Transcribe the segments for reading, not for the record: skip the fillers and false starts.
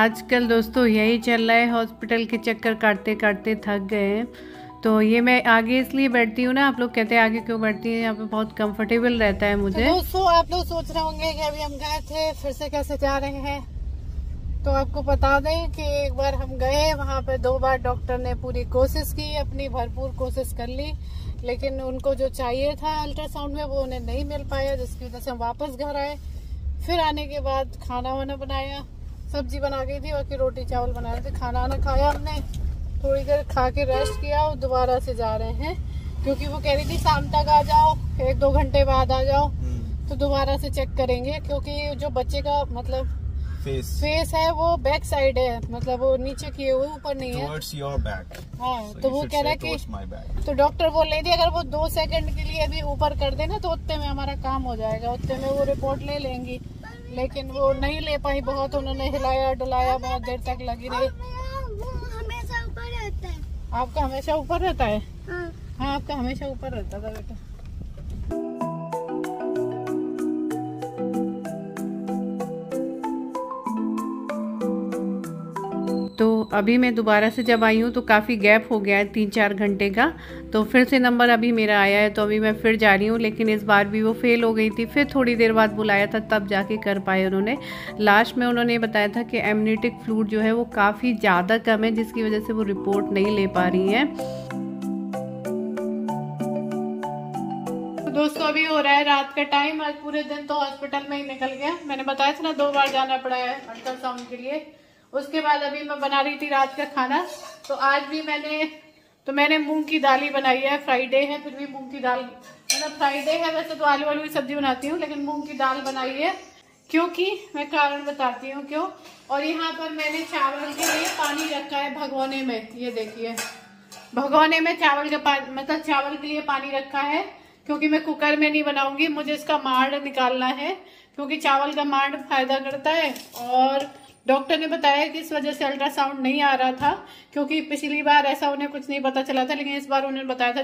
आजकल दोस्तों यही चल रहा है, हॉस्पिटल के चक्कर काटते काटते थक गए हैं। तो ये मैं आगे इसलिए बैठती हूँ ना, आप लोग कहते हैं आगे क्यों बैठती हैं, यहाँ पे बहुत कंफर्टेबल रहता है मुझे। तो दोस्तों आप लोग सोच रहे होंगे कि अभी हम गए थे, फिर से कैसे जा रहे हैं। तो आपको बता दें कि एक बार हम गए वहाँ पे, 2 बार डॉक्टर ने पूरी कोशिश की, अपनी भरपूर कोशिश कर ली, लेकिन उनको जो चाहिए था अल्ट्रासाउंड में वो उन्हें नहीं मिल पाया, जिसकी वजह से हम वापस घर आए। फिर आने के बाद खाना वाना बनाया, सब्जी बना गई थी, बाकी रोटी चावल बनाए थे। खाना वाना खाया हमने, थोड़ी देर खा के रेस्ट किया और दोबारा से जा रहे हैं, क्योंकि वो कह रही थी शाम तक आ जाओ, 1-2 घंटे बाद आ जाओ, तो दोबारा से चेक करेंगे। क्योंकि जो बच्चे का मतलब फेस है वो बैक साइड है, मतलब वो नीचे किए हुए, ऊपर नहीं है। हाँ, तो वो कह रहा है कि, तो डॉक्टर बोल रही थी अगर वो 2 सेकंड के लिए भी ऊपर कर देना तो उतने में हमारा काम हो जाएगा, उतने में वो रिपोर्ट ले लेंगी। लेकिन वो नहीं ले पाई, बहुत उन्होंने हिलाया डुलाया, बहुत देर तक लगी रही। हमेशा ऊपर रहता है। आपका हमेशा ऊपर रहता है? हाँ, आपका हमेशा ऊपर रहता था बेटा। तो अभी मैं दोबारा से जब आई हूँ तो काफ़ी गैप हो गया है 3-4 घंटे का। तो फिर से नंबर अभी मेरा आया है, तो अभी मैं फिर जा रही हूँ, लेकिन इस बार भी वो फेल हो गई थी। फिर थोड़ी देर बाद बुलाया था, तब जाके कर पाए उन्होंने। लास्ट में उन्होंने बताया था कि एमनियोटिक फ्लूइड जो है वो काफ़ी ज़्यादा कम है, जिसकी वजह से वो रिपोर्ट नहीं ले पा रही हैं। तो दोस्तों अभी हो रहा है रात का टाइम। आज पूरे दिन तो हॉस्पिटल में ही निकल गया। मैंने बताया था ना 2 बार जाना पड़ा है अल्ट्रासाउंड के लिए। उसके बाद अभी मैं बना रही थी रात का खाना। तो आज भी मैंने मूंग की दाल ही बनाई है। फ्राइडे है, फिर भी मूंग की दाल, मतलब फ्राइडे है वैसे तो आलू वालू की सब्जी बनाती हूँ, लेकिन मूंग की दाल बनाई है, क्योंकि मैं कारण बताती हूँ क्यों। और यहाँ पर मैंने चावल के लिए पानी रखा है भगोने में, ये देखिए, भगोने में चावल का मतलब चावल के लिए पानी रखा है, क्योंकि मैं कुकर में नहीं बनाऊंगी। मुझे इसका मांड निकालना है, क्योंकि चावल का मांड फायदा करता है। और डॉक्टर ने बताया कि इस वजह से अल्ट्रासाउंड नहीं आ रहा था, क्योंकि पिछली बार ऐसा उन्हें कुछ नहीं पता चला था, लेकिन इस बार उन्होंने बताया था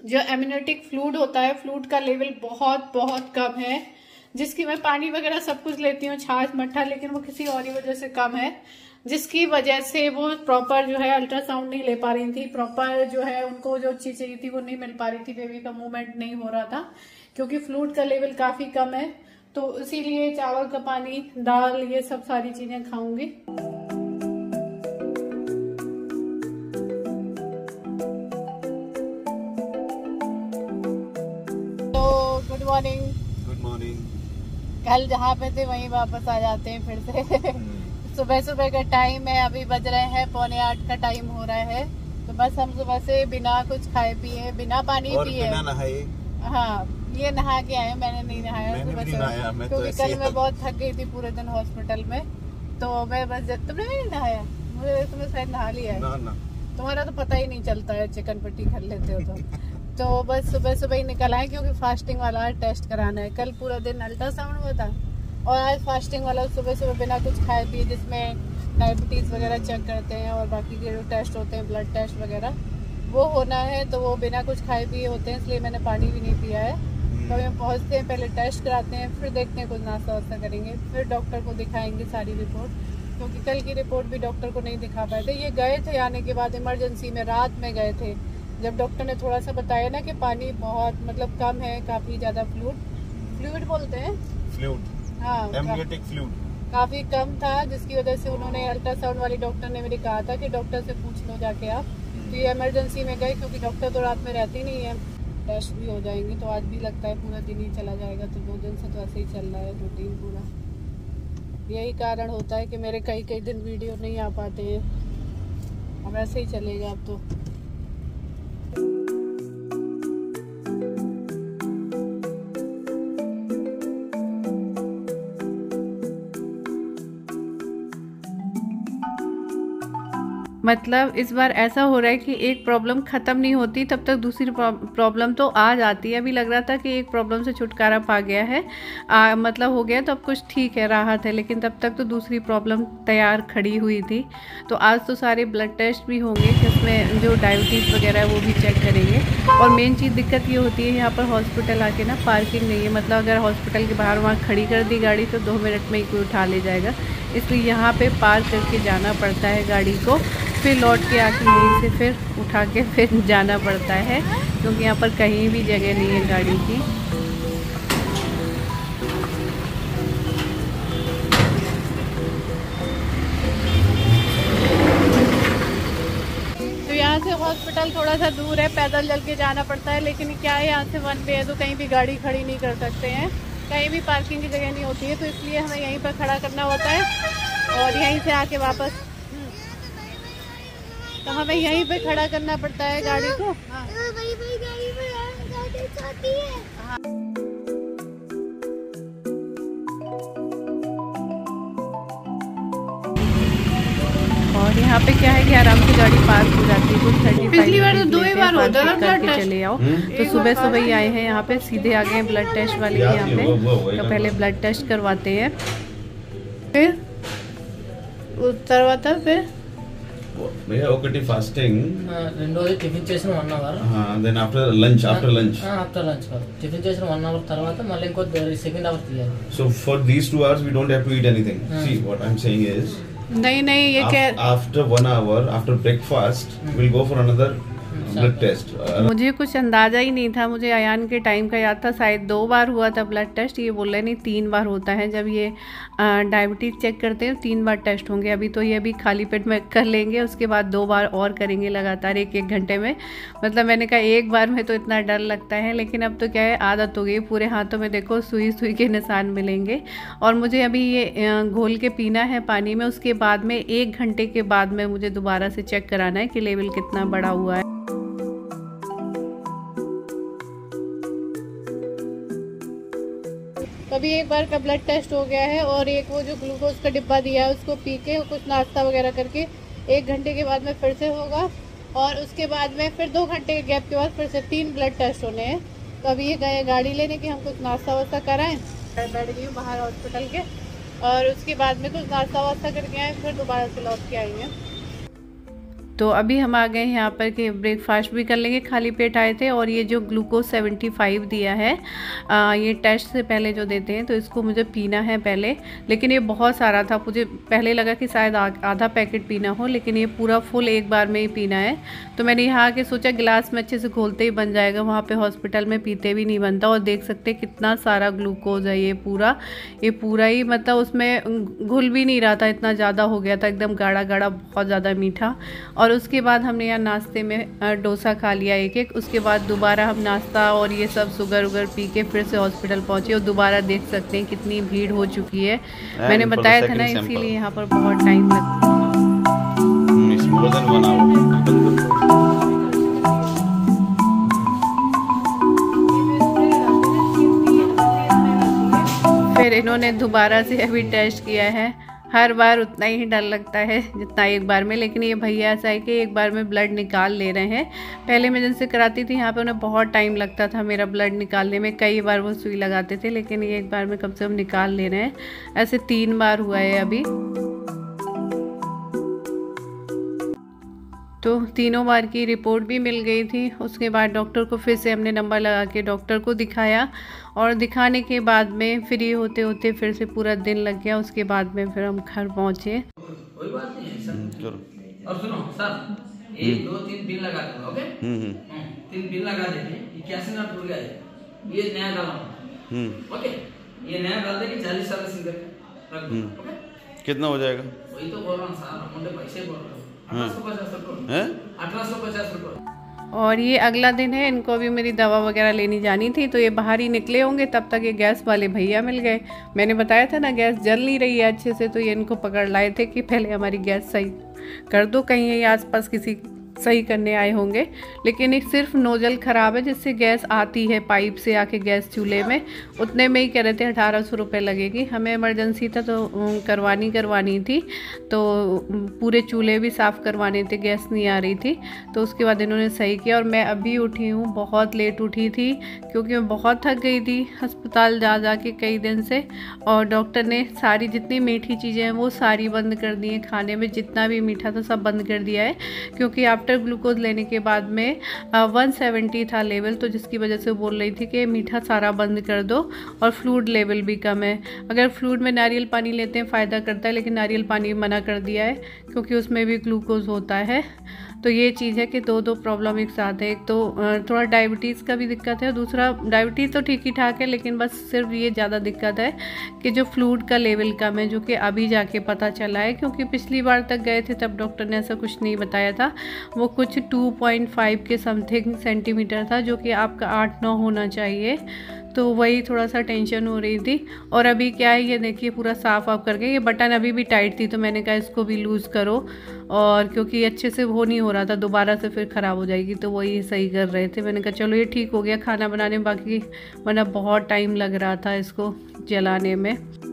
जो एमनियोटिक फ्लूइड होता है, फ्लूइड का लेवल बहुत बहुत कम है, जिसकी मैं पानी वगैरह सब कुछ लेती हूँ, छाछ मट्ठा, लेकिन वो किसी और ही वजह से कम है, जिसकी वजह से वो प्रॉपर जो है अल्ट्रासाउंड नहीं ले पा रही थी। प्रॉपर जो है उनको जो चीज चाहिए थी वो नहीं मिल पा रही थी, बेबी का मूवमेंट नहीं हो रहा था, क्योंकि फ्लूइड का लेवल काफी कम है। तो इसीलिए चावल का पानी, दाल, ये सब सारी चीजें खाऊंगी। तो गुड मॉर्निंग। Good morning. कल जहाँ पे थे वहीं वापस आ जाते हैं फिर से। सुबह सुबह का टाइम है, अभी बज रहे हैं 7:45 का टाइम हो रहा है। तो बस हम सुबह से बिना कुछ खाए पिए, बिना पानी पिए, बिना नहाए, हाँ, ये नहा के आए। मैंने नहीं नहाया सुबह से, क्योंकि कल मैं बहुत थक गई थी पूरे दिन हॉस्पिटल में। तो मैं बस, तुमने नहीं नहाया? मुझे तुम्हें शायद नहा लिया है ना। तुम्हारा तो पता ही नहीं चलता है, चिकन पट्टी कर लेते हो तो बस सुबह सुबह ही निकल आए, क्योंकि फास्टिंग वाला टेस्ट कराना है। कल पूरा दिन अल्ट्रासाउंड हुआ था और आज फास्टिंग वाला, सुबह सुबह बिना कुछ खाए पिए, जिसमें डायबिटीज वगैरह चेक करते हैं और बाकी के जो टेस्ट होते हैं, ब्लड टेस्ट वगैरह, वो होना है। तो वो बिना कुछ खाए पिए होते हैं, इसलिए मैंने पानी भी नहीं पिया है। तो हम पहुँचते हैं, पहले टेस्ट कराते हैं, फिर देखते हैं, कुछ नाश्ता वास्ता करेंगे, फिर डॉक्टर को दिखाएंगे सारी रिपोर्ट, क्योंकि कल की रिपोर्ट भी डॉक्टर को नहीं दिखा पाए थे। ये गए थे आने के बाद इमरजेंसी में, रात में गए थे, जब डॉक्टर ने थोड़ा सा बताया ना कि पानी बहुत मतलब कम है, काफ़ी ज़्यादा फ्लूइड बोलते हैं, हाँ, एमनियोटिक फ्लूइड काफ़ी कम था, जिसकी वजह से उन्होंने अल्ट्रासाउंड वाली डॉक्टर ने मेरे कहा था कि डॉक्टर से पूछ लो जाके आप। तो ये इमरजेंसी में गए, क्योंकि डॉक्टर तो रात में रहती नहीं है, टेस्ट भी हो जाएंगे। तो आज भी लगता है पूरा दिन ही चला जाएगा। तो 2 दिन से तो ऐसे ही चल रहा है रूटीन पूरा। यही कारण होता है कि मेरे कई दिन वीडियो नहीं आ पाते हैं। अब ऐसे ही चलेगा अब तो। मतलब इस बार ऐसा हो रहा है कि एक प्रॉब्लम ख़त्म नहीं होती तब तक दूसरी प्रॉब्लम तो आ जाती है। अभी लग रहा था कि एक प्रॉब्लम से छुटकारा पा गया है, मतलब हो गया, तो अब कुछ ठीक है, राहत है, लेकिन तब तक तो दूसरी प्रॉब्लम तैयार खड़ी हुई थी। तो आज तो सारे ब्लड टेस्ट भी होंगे, जिसमें जो डायबिटीज़ वगैरह है वो भी चेक करेंगे। और मेन चीज़ दिक्कत ये होती है यहाँ पर हॉस्पिटल आके ना, पार्किंग नहीं है। मतलब अगर हॉस्पिटल के बाहर वहाँ खड़ी कर दी गाड़ी तो 2 मिनट में ही कोई उठा ले जाएगा। इसलिए यहाँ पे पार्क करके जाना पड़ता है गाड़ी को, फिर लौट के आके यहीं से फिर उठा के फिर जाना पड़ता है, क्योंकि यहाँ पर कहीं भी जगह नहीं है गाड़ी की। यहाँ से हॉस्पिटल थोड़ा सा दूर है, पैदल चल के जाना पड़ता है, लेकिन क्या है यहाँ से वन वे है तो कहीं भी गाड़ी खड़ी नहीं कर सकते हैं, कहीं भी पार्किंग की जगह नहीं होती है, तो इसलिए हमें यहीं पर खड़ा करना होता है और यहीं से आके वापस तो हमें यहीं पे खड़ा करना पड़ता है गाड़ी को। हाँ। और यहाँ पे क्या है कि आराम से गाड़ी पार्क हो जाती है, कुछ 35 पिछली बार तो 2 ही बार होता था ब्लड टेस्ट चले आओ। तो सुबह सुबह ही आए हैं यहाँ पे, सीधे आ गए हैं ब्लड टेस्ट वाले के यहाँ पे। तो पहले ब्लड टेस्ट करवाते हैं, फिर తర్వాత फिर ఒకటి ఫాస్టింగ్ రెండోది టిఫిన్ చేసిన 1 hour then after lunch tiffin చేసిన 1 అవర్ తర్వాత మళ్ళీ ఇంకో సెకండ్ అవర్ తీయాలి. So for these 2 hours we don't have to eat anything. See what I'm saying is नहीं ये क्या after 1 hour after breakfast we'll go for another blood test. मुझे कुछ अंदाज़ा ही नहीं था, मुझे अयान के टाइम का याद था शायद 2 बार हुआ था ब्लड टेस्ट, ये बोल रहे नहीं 3 बार होता है। जब ये डायबिटीज़ चेक करते हैं 3 बार टेस्ट होंगे। अभी तो ये भी खाली पेट में कर लेंगे, उसके बाद 2 बार और करेंगे लगातार 1-1 घंटे में। मतलब मैंने कहा 1 बार में तो इतना डर लगता है, लेकिन अब तो क्या है आदत हो गई। पूरे हाथों में देखो सुई सुई के निशान मिलेंगे। और मुझे अभी ये घोल के पीना है पानी में, उसके बाद में 1 घंटे के बाद में मुझे दोबारा से चेक कराना है कि लेवल कितना बड़ा हुआ है। अभी एक बार का ब्लड टेस्ट हो गया है और एक वो जो ग्लूकोज का डिब्बा दिया है उसको पी के कुछ नाश्ता वगैरह करके 1 घंटे के बाद में फिर से होगा, और उसके बाद में फिर 2 घंटे के गैप के बाद फिर से 3 ब्लड टेस्ट होने हैं। तो अभी ये गए गाड़ी लेने की, हम कुछ नाश्ता वास्ता कराएं, बैठ गई हूँ बाहर हॉस्पिटल के, और उसके बाद में कुछ नाश्ता वास्ता करके आए, फिर दोबारा से लौट के आएंगे। तो अभी हम आ गए यहाँ पर कि ब्रेकफास्ट भी कर लेंगे, खाली पेट आए थे। और ये जो ग्लूकोज 75 दिया है, ये टेस्ट से पहले जो देते हैं, तो इसको मुझे पीना है पहले। लेकिन ये बहुत सारा था, मुझे पहले लगा कि शायद आधा पैकेट पीना हो, लेकिन ये पूरा फुल एक बार में ही पीना है। तो मैंने यहाँ आके सोचा गिलास में अच्छे से घोलते ही बन जाएगा, वहाँ पे हॉस्पिटल में पीते भी नहीं बनता। और देख सकते हैं कितना सारा ग्लूकोज है, ये पूरा ही मतलब उसमें घुल भी नहीं रहा था, इतना ज़्यादा हो गया था, एकदम गाढ़ा गाढ़ा, बहुत ज़्यादा मीठा। और उसके बाद हमने यहाँ नाश्ते में डोसा खा लिया एक, उसके बाद दोबारा हम नाश्ता और ये सब शुगर उगर पी के फिर से हॉस्पिटल पहुँचे। और दोबारा देख सकते हैं कितनी भीड़ हो चुकी है। मैंने बताया था ना, इसीलिए यहाँ पर बहुत टाइम लगता है। फिर इन्होंने दोबारा से अभी टेस्ट किया है। हर बार उतना ही डर लगता है जितना एक बार में, लेकिन ये भैया ऐसा है कि एक बार में ब्लड निकाल ले रहे हैं। पहले मैं जिनसे कराती थी यहाँ पे उन्हें बहुत टाइम लगता था मेरा ब्लड निकालने में, कई बार वो सुई लगाते थे, लेकिन ये एक बार में कम से कम निकाल ले रहे हैं। ऐसे 3 बार हुआ है अभी। तो तीनों बार की रिपोर्ट भी मिल गई थी। उसके बाद डॉक्टर को फिर से हमने नंबर लगा के डॉक्टर को दिखाया, और दिखाने के बाद में फ्री होते होते फिर से पूरा दिन लग गया। उसके बाद में फिर हम घर पहुँचे। कोई बात नहीं है सर। और सुनो सर, 1 2 3 पिन लगा दो, ओके? 3 पिन लगा देते हैं। ये कैसे ना टूट गया है, ये नया डालना, ओके? ये नया डाल दे कि 40 साल से रख दो, ओके? कितना हो जाएगा? वही तो बोल रहा हूँ सर, मुझे पैसे बोल रहा हूँ, 1850 रुपये। और ये अगला दिन है, इनको भी मेरी दवा वगैरह लेनी जानी थी, तो ये बाहर ही निकले होंगे, तब तक ये गैस वाले भैया मिल गए। मैंने बताया था ना गैस जल नहीं रही है अच्छे से, तो ये इनको पकड़ लाए थे कि पहले हमारी गैस सही कर दो। कहीं ये आसपास किसी सही करने आए होंगे, लेकिन एक सिर्फ नोजल ख़राब है जिससे गैस आती है पाइप से आके गैस चूल्हे में। उतने में ही कह रहे थे 1800 रुपये लगेगी। हमें इमरजेंसी था तो करवानी थी, तो पूरे चूल्हे भी साफ़ करवाने थे, गैस नहीं आ रही थी। तो उसके बाद इन्होंने सही किया। और मैं अभी उठी हूँ, बहुत लेट उठी थी क्योंकि मैं बहुत थक गई थी अस्पताल जा के कई दिन से। और डॉक्टर ने सारी जितनी मीठी चीज़ें हैं वो सारी बंद कर दी हैं, खाने में जितना भी मीठा था सब बंद कर दिया है, क्योंकि आप आफ्टर ग्लूकोज लेने के बाद में 170 था लेवल, तो जिसकी वजह से बोल रही थी कि मीठा सारा बंद कर दो और फ्लूइड लेवल भी कम है। अगर फ्लूइड में नारियल पानी लेते हैं फ़ायदा करता है, लेकिन नारियल पानी मना कर दिया है क्योंकि उसमें भी ग्लूकोज होता है। तो ये चीज़ है कि दो प्रॉब्लम एक साथ है। एक तो थोड़ा डायबिटीज़ का भी दिक्कत है, दूसरा डायबिटीज़ तो ठीक ही ठाक है, लेकिन बस सिर्फ ये ज़्यादा दिक्कत है कि जो फ्लूइड का लेवल कम है, जो कि अभी जाके पता चला है, क्योंकि पिछली बार तक गए थे तब डॉक्टर ने ऐसा कुछ नहीं बताया था। वो कुछ 2.5 के समथिंग सेंटीमीटर था, जो कि आपका 8-9 होना चाहिए। तो वही थोड़ा सा टेंशन हो रही थी। और अभी क्या है, ये देखिए पूरा साफ़ ऑफ करके, ये बटन अभी भी टाइट थी तो मैंने कहा इसको भी लूज़ करो, और क्योंकि अच्छे से वो नहीं हो रहा था, दोबारा से फिर ख़राब हो जाएगी, तो वही सही कर रहे थे। मैंने कहा चलो ये ठीक हो गया खाना बनाने में, बाकी वरना बहुत टाइम लग रहा था इसको जलाने में।